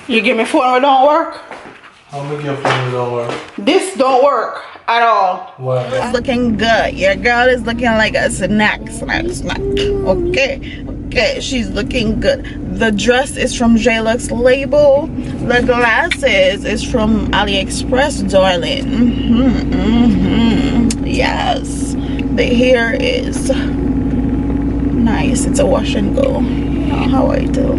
You give me phone that don't work? How many your phone don't work? This don't work at all. Why? It's looking good. Your girl is looking like a snack. Okay, she's looking good. The dress is from Lux label. The glasses is from AliExpress, darling. Yes. The hair is nice. It's a wash and go. You know how I do.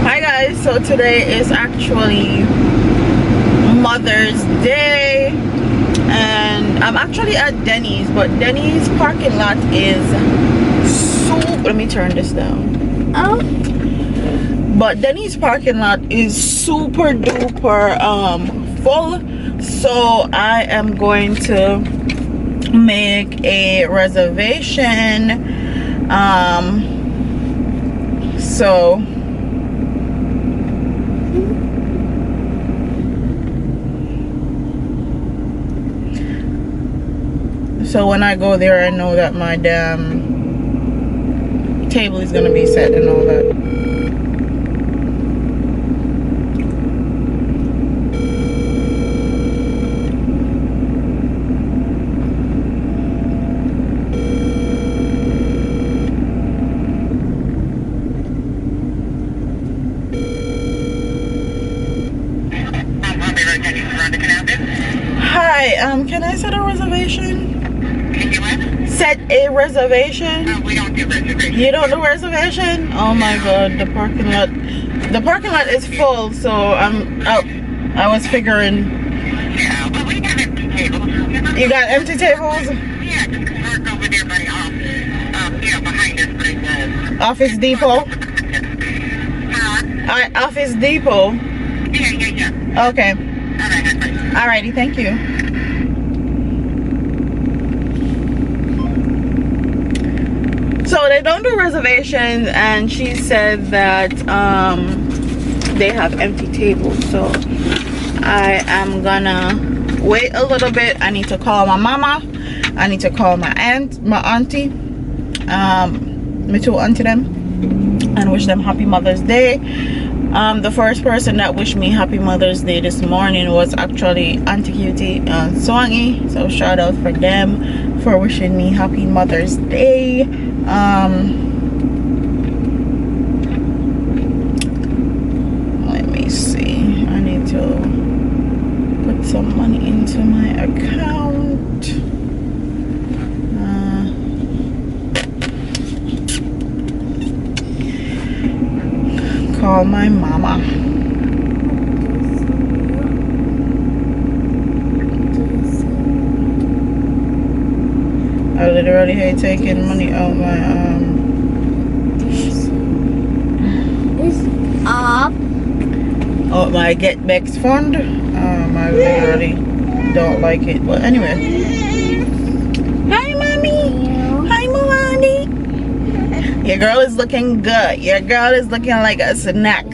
Hi guys, so today is actually Mother's Day and I'm actually at Denny's, but Denny's parking lot is super, let me turn this down. But Denny's parking lot is super duper full, so I am going to make a reservation. So when I go there, I know that my damn table is gonna be set and all that. Hi, can I set a reservation? Set a reservation? No, we don't do reservations. You don't do reservation? Oh my god, the parking lot is full, so I was figuring. Yeah, but we got empty tables. You got empty tables? Yeah, just park over there by the office. Behind us by the Office Depot? Office Depot? Yeah. Okay. Alright, that's right. Alrighty, thank you. So they don't do reservations, and she said that they have empty tables, so I am gonna wait a little bit. I need to call my mama, I need to call my auntie, my two auntie them, and wish them happy Mother's Day. The first person that wished me happy Mother's Day this morning was actually Auntie Cutie Swangy, so shout out for them for wishing me happy Mother's Day. Let me see, I need to put some money into my account. Call my mama. I literally hate taking money out my out my Get Bex fund. I literally don't like it, but anyway. Hi mommy. Hi mommy. Your girl is looking good. Your girl is looking like a snack.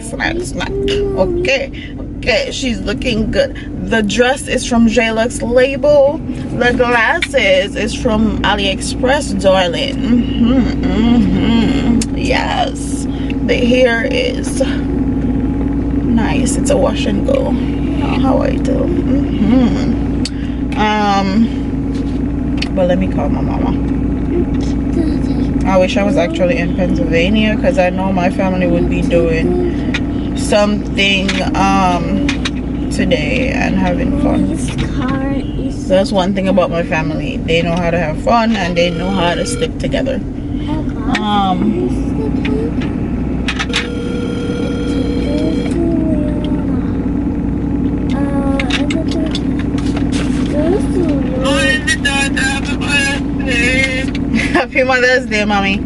Okay, she's looking good. The dress is from Lux label. The glasses is from AliExpress, darling. Yes. The hair is nice. It's a wash and go. You know how I do. But let me call my mama. I wish I was actually in Pennsylvania, because I know my family would be doing something today and having fun. That's one thing about my family. They know how to have fun and they know how to stick together. Happy Mother's Day, mommy.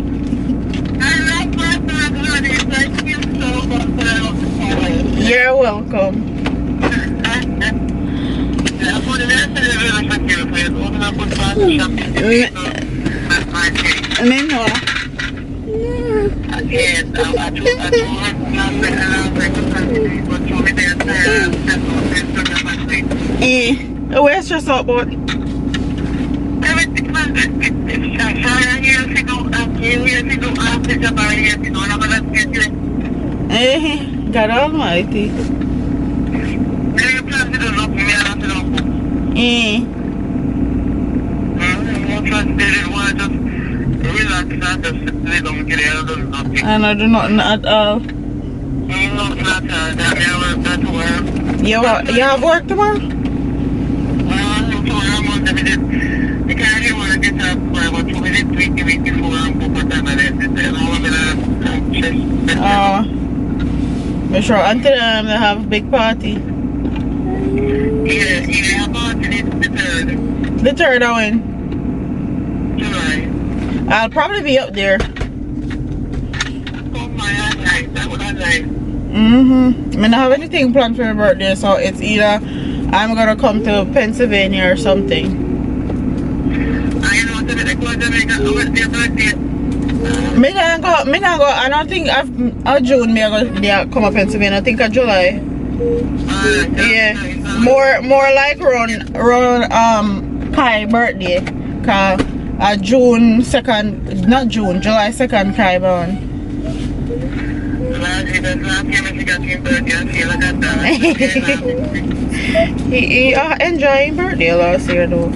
You're welcome. Where's your softboard? Eh, God Almighty. Eh. And I do nothing at all. You have work tomorrow? Oh, make sure until them they have a big party. Yeah, party the third. The third I win. July. I'll probably be up there. Oh my God, that would I like. I don't have anything planned for my birthday, so it's either I'm gonna come to Pennsylvania or something. I know to the Jamaica over their birthday. Me not go. I don't think June me I go come to Pennsylvania. I think July. Yeah, more like around Kai birthday. Cause June 2nd, not June, July 2nd Kai born. He enjoying birthday last year though.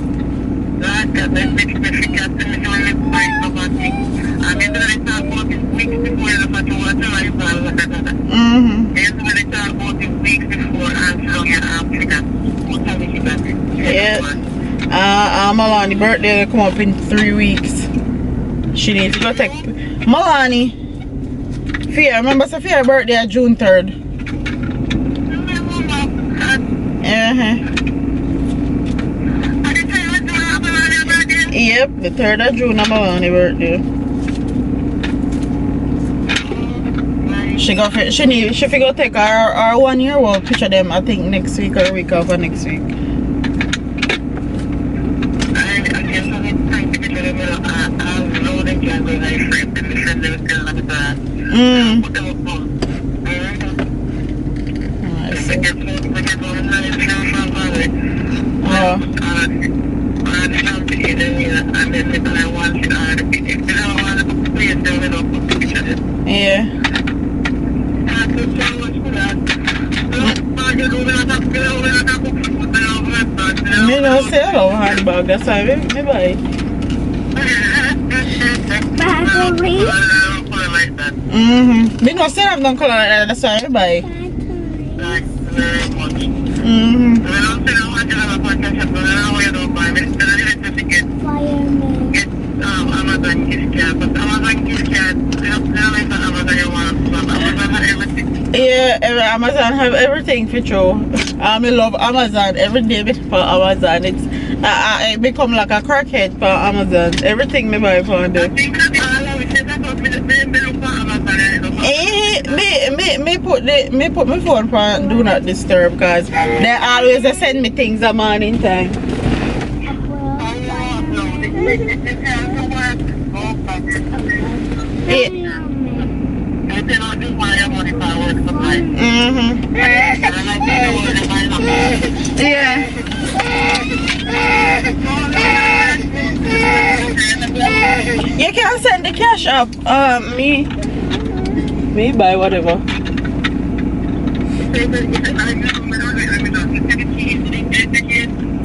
Yeah. Malani birthday will come up in 3 weeks. She needs to go take Malani. Fia, remember Sophia's birthday at June 3rd. Yep, the 3rd of June is Malani's birthday. She figure take our 1 year old picture them I think next week or week after next week. Yeah. Me no say I don't handbag, that's why me buy. Me no say I don't color like that, that's why me buy. Yeah, Amazon have everything for sure. I love Amazon every day for Amazon. It's I become like a crackhead for Amazon. Everything me buy for there. Me put my phone for do not disturb because they always send me things at morning time. Yeah. Yeah. You can send the cash up. Me buy whatever.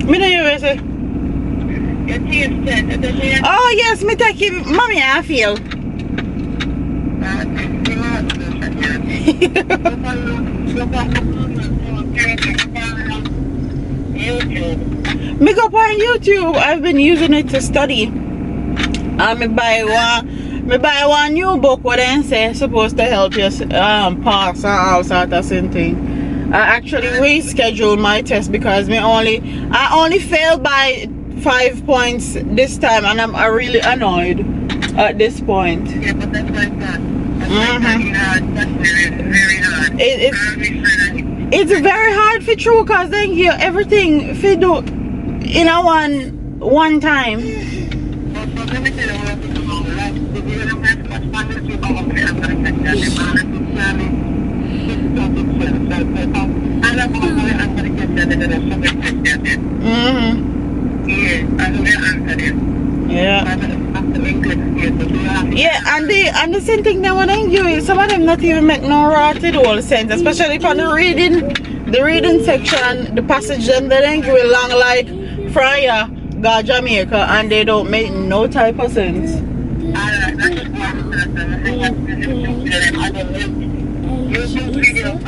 Me know you will say. Oh yes, me take you, mommy. I feel. Me go on YouTube. I've been using it to study. Me buy one new book what they say supposed to help you pass and all sort of same thing. I actually rescheduled my test because I only failed by 5 points this time and I'm really annoyed at this point. Yeah, but that's like that. That's very hard. It's very hard for true because then you everything for do in a one time. Yeah. them in good state. But you have to Yeah, and the same thing that when I give you, some of them not even make no rotted whole sense, especially for the reading section, the passage them that ain't give it long like Fryer, got Jamaica, and they don't make no type of sense. that's just what I'm saying. I don't know. YouTube videos and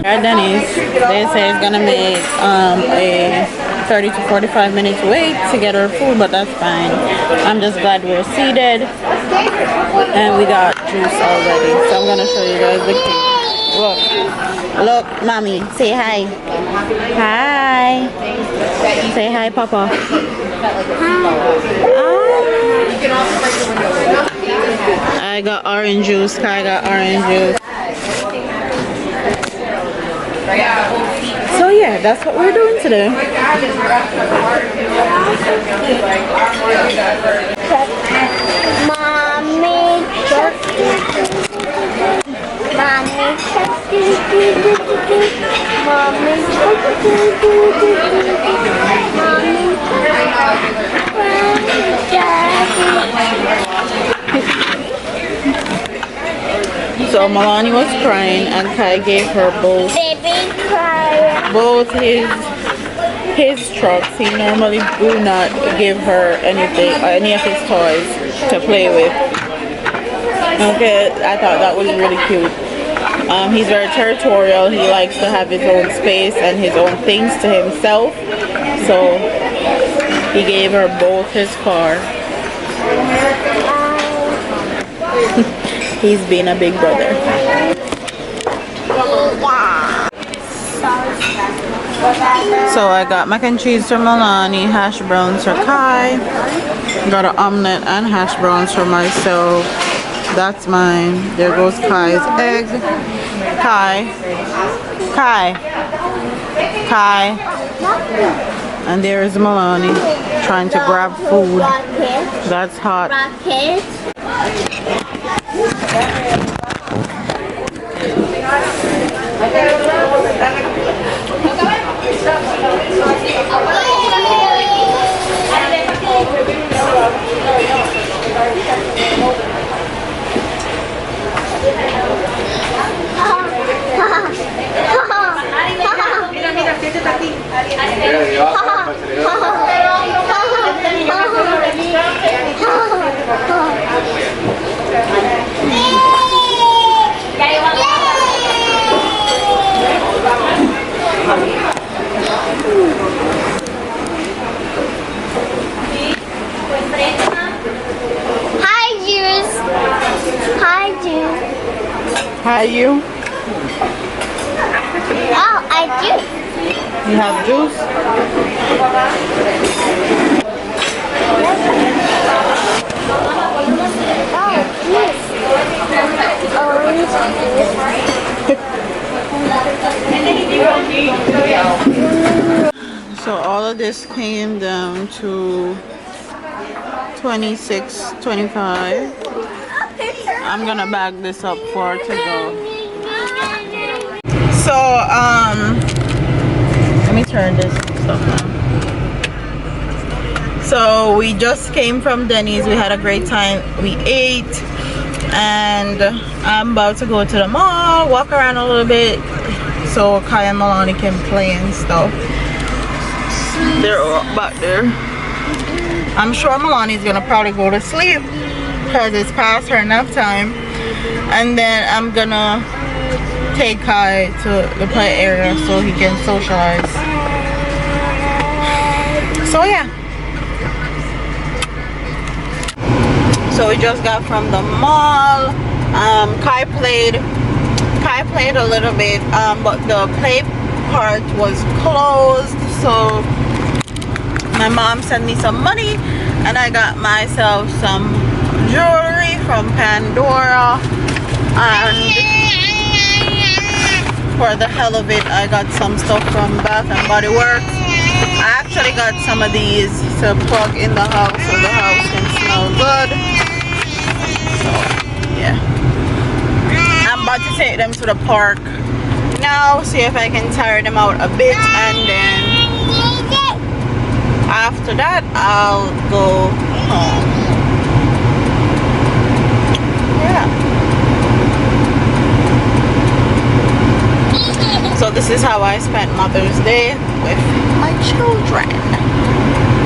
At Denny's, they say it's gonna make a 30 to 45 minutes wait to get our food, but that's fine. I'm just glad we're seated and we got juice already. So I'm gonna show you guys the cake. Look, mommy, say hi. Hi. Say hi, Papa. I got orange juice. Kai got orange juice. So yeah, that's what we're doing today. Mommy, So Milani was crying and Kai gave her both his trucks. He normally do not give her any of his toys to play with. Okay, I thought that was really cute. He's very territorial. He likes to have his own space and his own things to himself. So he gave her both his car. He's being a big brother. So I got mac and cheese for Milani, hash browns for Kai. Got an omelet and hash browns for myself. That's mine. There goes Kai's egg. Kai. And there is Milani trying to grab food. That's hot. Hi, you. Oh, I do. You have juice? So all of this came down to $26.25. I'm gonna bag this up for to go. So let me turn this stuff on. So we just came from Denny's. We had a great time. We ate, and I'm about to go to the mall, walk around a little bit, so Kai and Milani can play and stuff. They're all back there. I'm sure Milani's gonna probably go to sleep because it's past her nap time, and then I'm gonna take Kai to the play area so he can socialize. So yeah. So we just got from the mall. Kai played a little bit, but the play part was closed. So my mom sent me some money, and I got myself some jewelry from Pandora, and for the hell of it, I got some stuff from Bath and Body Works. I actually got some of these to plug in the house so the house can smell good. So yeah, I'm about to take them to the park now. now, see if I can tire them out a bit, and then after that I'll go home. Yeah. So this is how I spent Mother's Day with my children.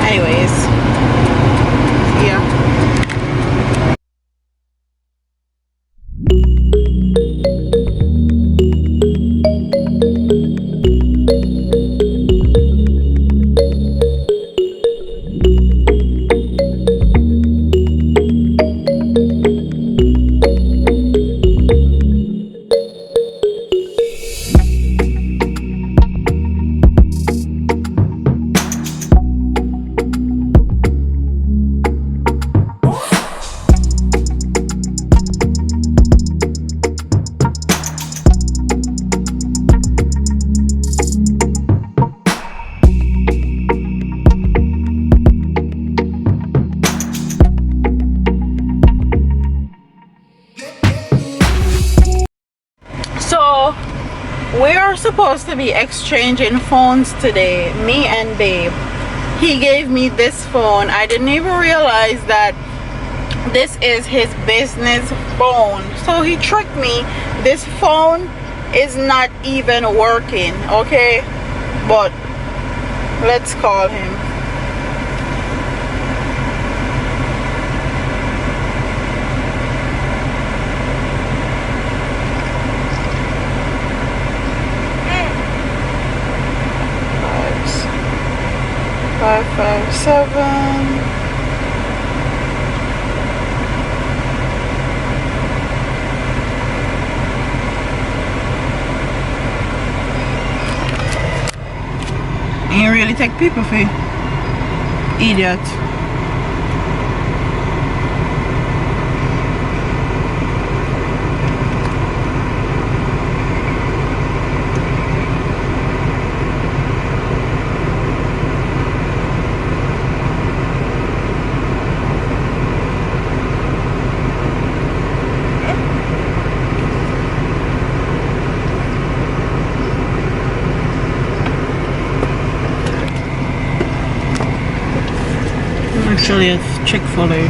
Anyways, yeah. So we are supposed to be exchanging phones today, me and babe. He gave me this phone. I didn't even realize that this is his business phone. So he tricked me. This phone is not even working, okay? But let's call him. Five, 557. You really take people for idiot. Actually, it's Chick-fil-A.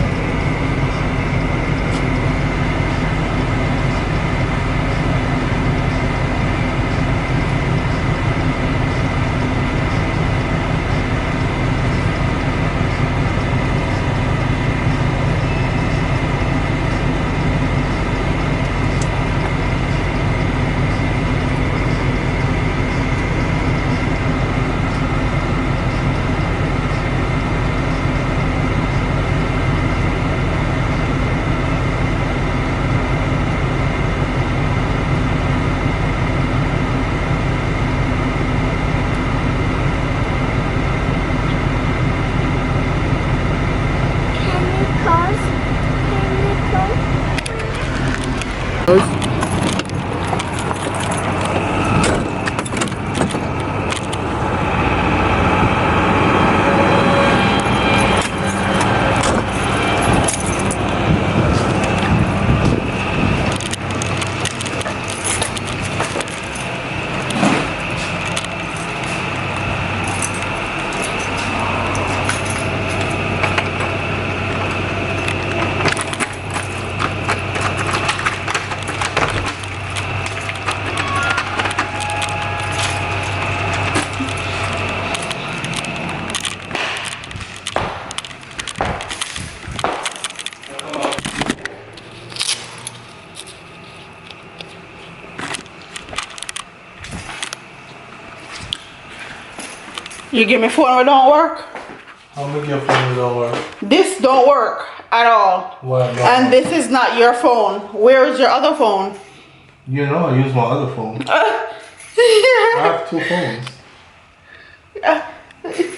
You give me phone that don't work? How make your phone don't work? This don't work at all. What? And this is not your phone. Where is your other phone? You know I use my other phone. I have two phones.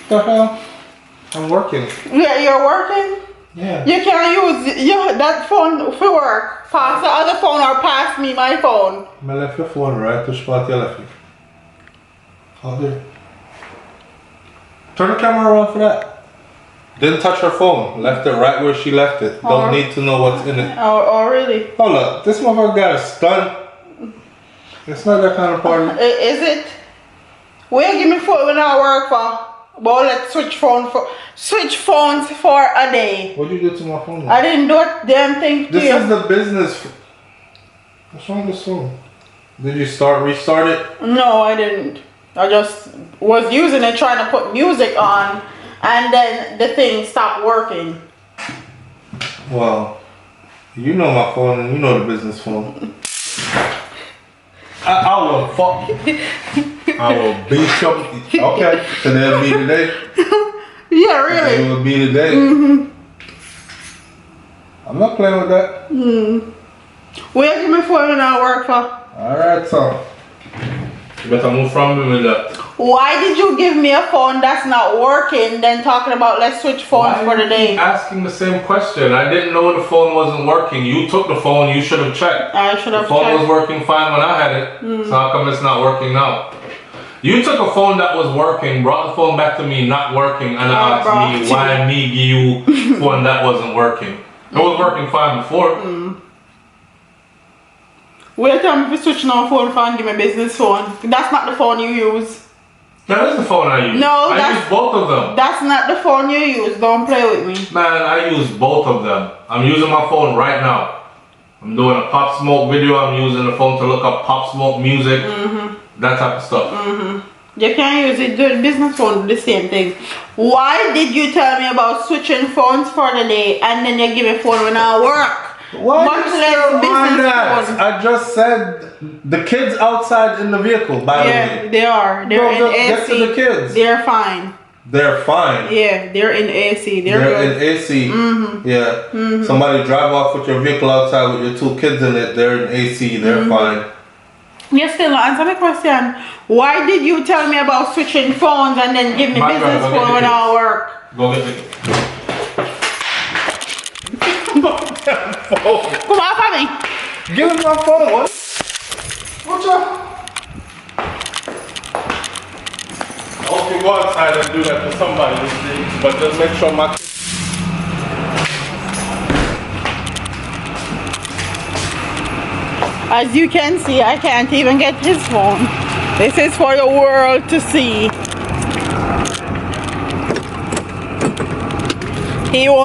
The hell? I'm working. Yeah, you're working? Yeah. You can't use that phone for work. Pass the other phone or pass me my phone. I left your phone right to spot you left it. How did? Turn the camera around for that. Didn't touch her phone. Left it right where she left it. Don't need to know what's in it. Oh, really? Hold up. This motherfucker got a stun. It's not that kind of party. Is it? Where you give me phone when I work for? But let's switch phones for a day. What did you do to my phone? I didn't do a damn thing to This you. is the business. What's wrong with this phone? Did you restart it? No, I didn't. I just was using it trying to put music on, and then the thing stopped working. Well, you know my phone and you know the business phone. I will fuck. I will beat you. Okay, today'll be the day. Yeah, really. Today will be the day. I'm not playing with that. Where give me phone when I work for? Alright, so. You better move from me with that. Why did you give me a phone that's not working, then talking about let's switch phones for the day? Asking the same question. I didn't know the phone wasn't working. You took the phone, you should have checked. I should have checked. The phone checked. was working fine when I had it. So how come it's not working now? You took a phone that was working, brought the phone back to me not working, and asked me why me give you one that wasn't working. It was working fine before. Wait till me switch now phone for and give me business phone. That's not the phone you use. That is the phone I use. No, I use both of them. That's not the phone you use. Don't play with me. Man, I use both of them. I'm using my phone right now. I'm doing a Pop Smoke video. I'm using the phone to look up Pop Smoke music. That type of stuff. You can't use it. The business phone do the same thing. Why did you tell me about switching phones for the day and then you give me phone when I work? Why Much you less still on business that? phone. I just said the kids outside in the vehicle, by the way. They are. They're Bro, in just AC. get to the kids. They're fine. They're fine. Yeah, they're in AC. They're in good. AC. Yeah. Somebody drive off with your vehicle outside with your two kids in it. They're in AC. They're fine. You still not answer my question. Why did you tell me about switching phones and then give me business phone when I work? Go get the phone. Come on, for me. Give him my phone. What? What's up? I hope you go outside and do that for somebody this day, but just make sure my kids. As you can see, I can't even get his phone. This is for the world to see. He won't